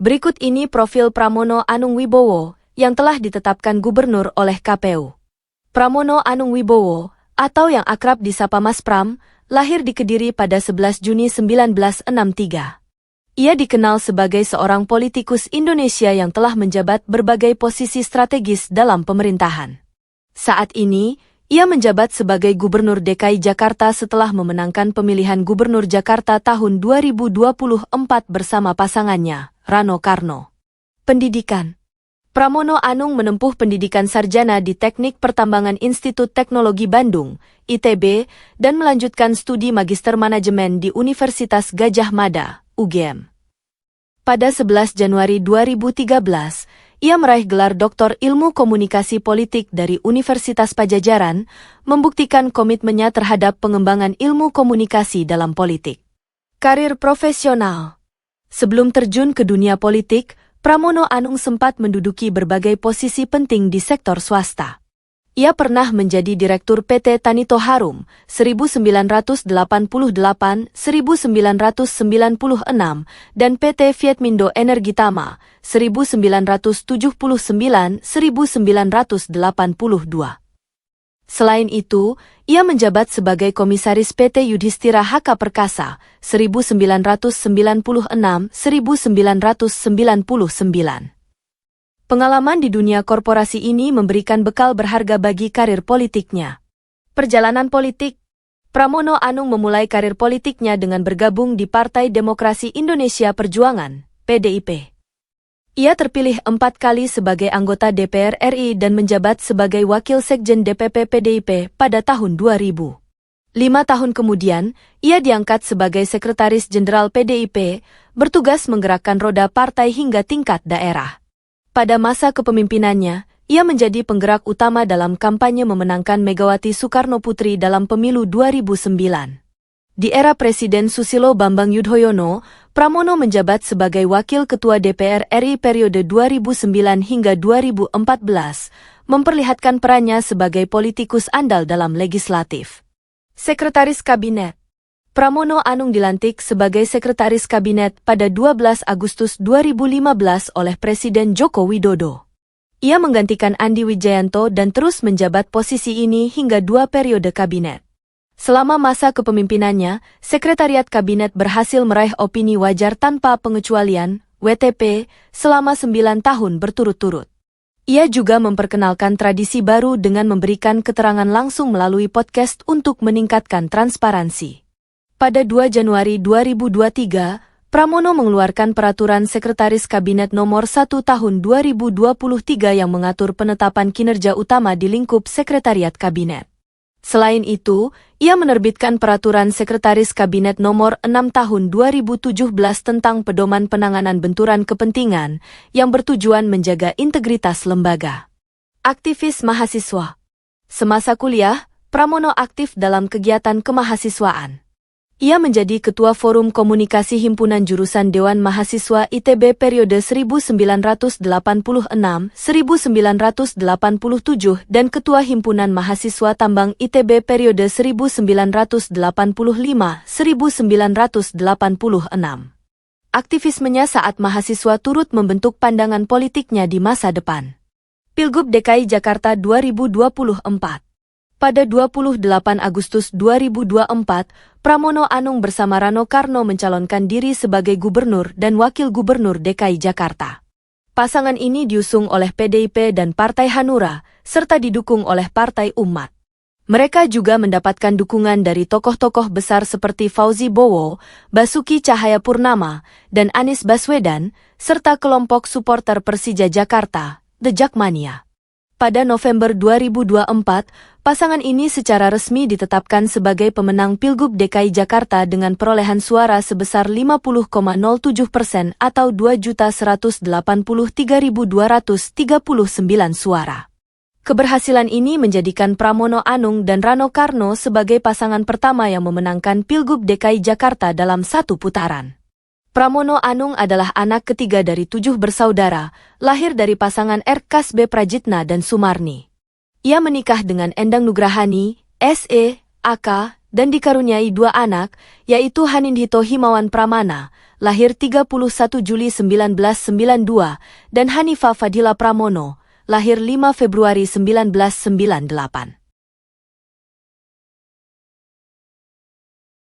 Berikut ini profil Pramono Anung Wibowo yang telah ditetapkan gubernur oleh KPU. Pramono Anung Wibowo, atau yang akrab disapa Mas Pram, lahir di Kediri pada 11 Juni 1963. Ia dikenal sebagai seorang politikus Indonesia yang telah menjabat berbagai posisi strategis dalam pemerintahan. Saat ini, ia menjabat sebagai Gubernur DKI Jakarta setelah memenangkan pemilihan Gubernur Jakarta tahun 2024 bersama pasangannya, Rano Karno. Pendidikan. Pramono Anung menempuh pendidikan sarjana di Teknik Pertambangan Institut Teknologi Bandung, ITB, dan melanjutkan studi Magister Manajemen di Universitas Gadjah Mada, UGM. Pada 11 Januari 2013, ia meraih gelar Doktor Ilmu Komunikasi Politik dari Universitas Padjadjaran, membuktikan komitmennya terhadap pengembangan ilmu komunikasi dalam politik. Karir profesional. Sebelum terjun ke dunia politik, Pramono Anung sempat menduduki berbagai posisi penting di sektor swasta. Ia pernah menjadi Direktur PT Tanito Harum 1988-1996 dan PT Vietmindo Energi Tama 1979-1982. Selain itu, ia menjabat sebagai Komisaris PT Yudhistira Haka Perkasa 1996-1999. Pengalaman di dunia korporasi ini memberikan bekal berharga bagi karir politiknya. Perjalanan politik. Pramono Anung memulai karir politiknya dengan bergabung di Partai Demokrasi Indonesia Perjuangan, PDIP. Ia terpilih 4 kali sebagai anggota DPR RI dan menjabat sebagai Wakil Sekjen DPP PDIP pada tahun 2000. 5 tahun kemudian, ia diangkat sebagai Sekretaris Jenderal PDIP, bertugas menggerakkan roda partai hingga tingkat daerah. Pada masa kepemimpinannya, ia menjadi penggerak utama dalam kampanye memenangkan Megawati Soekarno Putri dalam pemilu 2009. Di era Presiden Susilo Bambang Yudhoyono, Pramono menjabat sebagai Wakil Ketua DPR RI periode 2009 hingga 2014, memperlihatkan perannya sebagai politikus andal dalam legislatif. Sekretaris Kabinet. Pramono Anung dilantik sebagai Sekretaris Kabinet pada 12 Agustus 2015 oleh Presiden Joko Widodo. Ia menggantikan Andi Wijayanto dan terus menjabat posisi ini hingga 2 periode kabinet. Selama masa kepemimpinannya, Sekretariat Kabinet berhasil meraih opini wajar tanpa pengecualian, WTP, selama 9 tahun berturut-turut. Ia juga memperkenalkan tradisi baru dengan memberikan keterangan langsung melalui podcast untuk meningkatkan transparansi. Pada 2 Januari 2023, Pramono mengeluarkan Peraturan Sekretaris Kabinet Nomor 1 Tahun 2023 yang mengatur penetapan kinerja utama di lingkup Sekretariat Kabinet. Selain itu, ia menerbitkan Peraturan Sekretaris Kabinet Nomor 6 Tahun 2017 tentang pedoman penanganan benturan kepentingan yang bertujuan menjaga integritas lembaga. Aktivis mahasiswa. Semasa kuliah, Pramono aktif dalam kegiatan kemahasiswaan. Ia menjadi Ketua Forum Komunikasi Himpunan Jurusan Dewan Mahasiswa ITB periode 1986-1987 dan Ketua Himpunan Mahasiswa Tambang ITB periode 1985-1986. Aktivismenya saat mahasiswa turut membentuk pandangan politiknya di masa depan. Pilgub DKI Jakarta 2024. Pada 28 Agustus 2024, Pramono Anung bersama Rano Karno mencalonkan diri sebagai Gubernur dan Wakil Gubernur DKI Jakarta. Pasangan ini diusung oleh PDIP dan Partai Hanura, serta didukung oleh Partai Umat. Mereka juga mendapatkan dukungan dari tokoh-tokoh besar seperti Fauzi Bowo, Basuki Cahayapurnama, dan Anies Baswedan, serta kelompok suporter Persija Jakarta, The Jakmania. Pada November 2024, pasangan ini secara resmi ditetapkan sebagai pemenang Pilgub DKI Jakarta dengan perolehan suara sebesar 50,07% atau 2.183.239 suara. Keberhasilan ini menjadikan Pramono Anung dan Rano Karno sebagai pasangan pertama yang memenangkan Pilgub DKI Jakarta dalam satu putaran. Pramono Anung adalah anak ketiga dari 7 bersaudara, lahir dari pasangan R. Kasbe Prajitna dan Sumarni. Ia menikah dengan Endang Nugrahani, S.E., A.K., dan dikaruniai 2 anak, yaitu Hanindito Himawan Pramana, lahir 31 Juli 1992, dan Hanifa Fadila Pramono, lahir 5 Februari 1998.